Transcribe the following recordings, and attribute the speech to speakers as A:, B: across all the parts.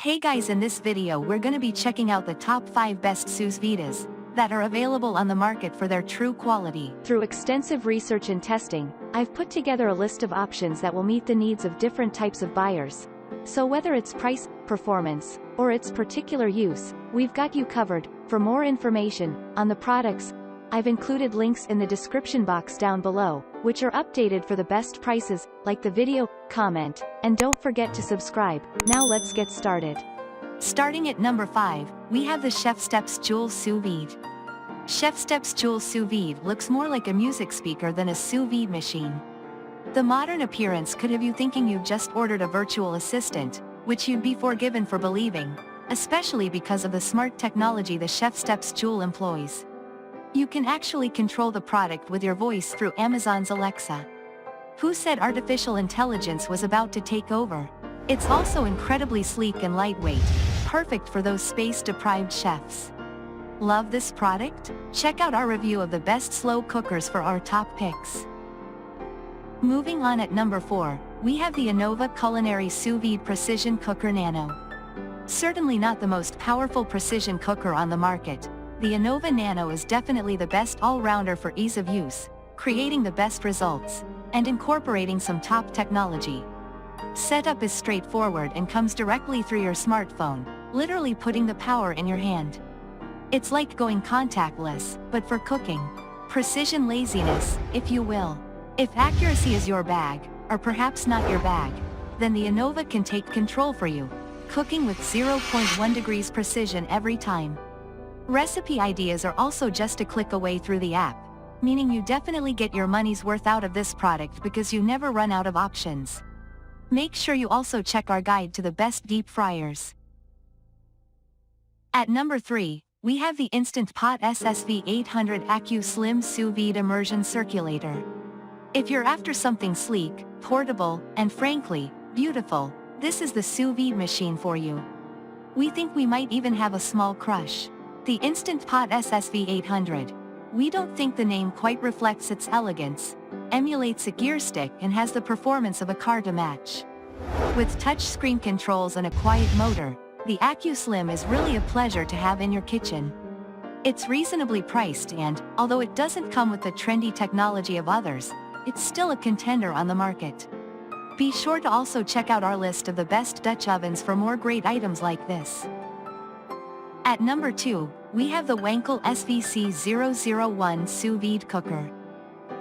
A: Hey guys, in this video we're gonna be checking out the top 5 best sous vides that are available on the market for their true quality.
B: Through extensive research and testing, I've put together a list of options that will meet the needs of different types of buyers. So whether it's price, performance, or its particular use, we've got you covered. For more information on the products, I've included links in the description box down below, which are updated for the best prices. Like the video, comment, and don't forget to subscribe. Now let's get started.
A: Starting at number 5, we have the ChefSteps Joule Sous Vide. ChefSteps Joule Sous Vide looks more like a music speaker than a sous vide machine. The modern appearance could have you thinking you've just ordered a virtual assistant, which you'd be forgiven for believing, especially because of the smart technology the ChefSteps Joule employs. You can actually control the product with your voice through Amazon's Alexa. Who said artificial intelligence was about to take over? It's also incredibly sleek and lightweight, perfect for those space-deprived chefs. Love this product? Check out our review of the best slow cookers for our top picks. Moving on at number 4, we have the Anova Culinary Sous Vide Precision Cooker Nano. Certainly not the most powerful precision cooker on the market, the Anova Nano is definitely the best all-rounder for ease of use, creating the best results, and incorporating some top technology. Setup is straightforward and comes directly through your smartphone, literally putting the power in your hand. It's like going contactless, but for cooking. Precision laziness, if you will. If accuracy is your bag, or perhaps not your bag, then the Anova can take control for you, cooking with 0.1 degrees precision every time. Recipe ideas are also just a click away through the app, meaning you definitely get your money's worth out of this product because you never run out of options. Make sure you also check our guide to the best deep fryers. At number 3, we have the Instant Pot SSV 800 Accu Slim Sous Vide Immersion Circulator. If you're after something sleek, portable, and frankly, beautiful, this is the sous vide machine for you. We think we might even have a small crush. The Instant Pot SSV 800. We don't think the name quite reflects its elegance, emulates a gear stick and has the performance of a car to match. With touchscreen controls and a quiet motor, the Accu Slim is really a pleasure to have in your kitchen. It's reasonably priced and, although it doesn't come with the trendy technology of others, it's still a contender on the market. Be sure to also check out our list of the best Dutch ovens for more great items like this. At number 2, we have the Wancle SVC001 Sous Vide Cooker.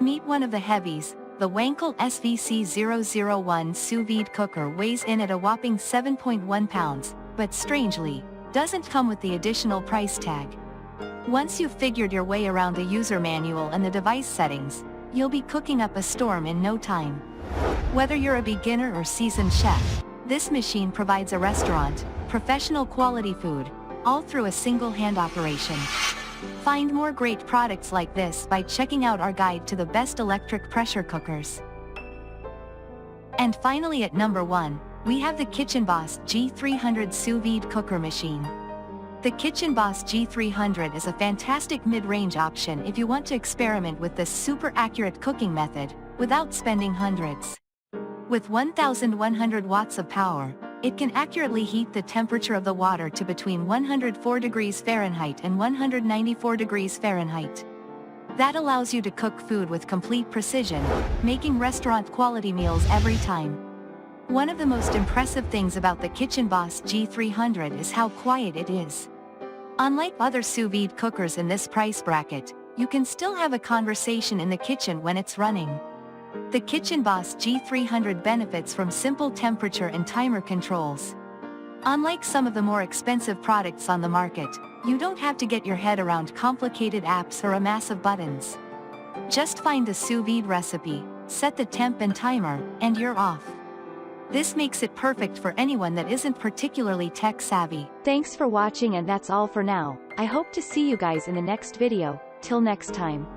A: Meet one of the heavies, the Wancle SVC001 Sous Vide Cooker weighs in at a whopping 7.1 pounds, but strangely, doesn't come with the additional price tag. Once you've figured your way around the user manual and the device settings, you'll be cooking up a storm in no time. Whether you're a beginner or seasoned chef, this machine provides a restaurant, professional quality food, all through a single hand operation. Find more great products like this by checking out our guide to the best electric pressure cookers. And finally at number 1, we have the KitchenBoss G300 Sous Vide Cooker Machine. The KitchenBoss G300 is a fantastic mid-range option if you want to experiment with this super accurate cooking method, without spending hundreds. With 1,100 watts of power, it can accurately heat the temperature of the water to between 104 degrees Fahrenheit and 194 degrees Fahrenheit. That allows you to cook food with complete precision, making restaurant-quality meals every time. One of the most impressive things about the KitchenBoss G300 is how quiet it is. Unlike other sous vide cookers in this price bracket, you can still have a conversation in the kitchen when it's running. The KitchenBoss G300 benefits from simple temperature and timer controls. Unlike some of the more expensive products on the market, you don't have to get your head around complicated apps or a mass of buttons. Just find the sous vide recipe, set the temp and timer, and you're off. This makes it perfect for anyone that isn't particularly tech savvy.
B: Thanks for watching, and that's all for now. I hope to see you guys in the next video. Till next time.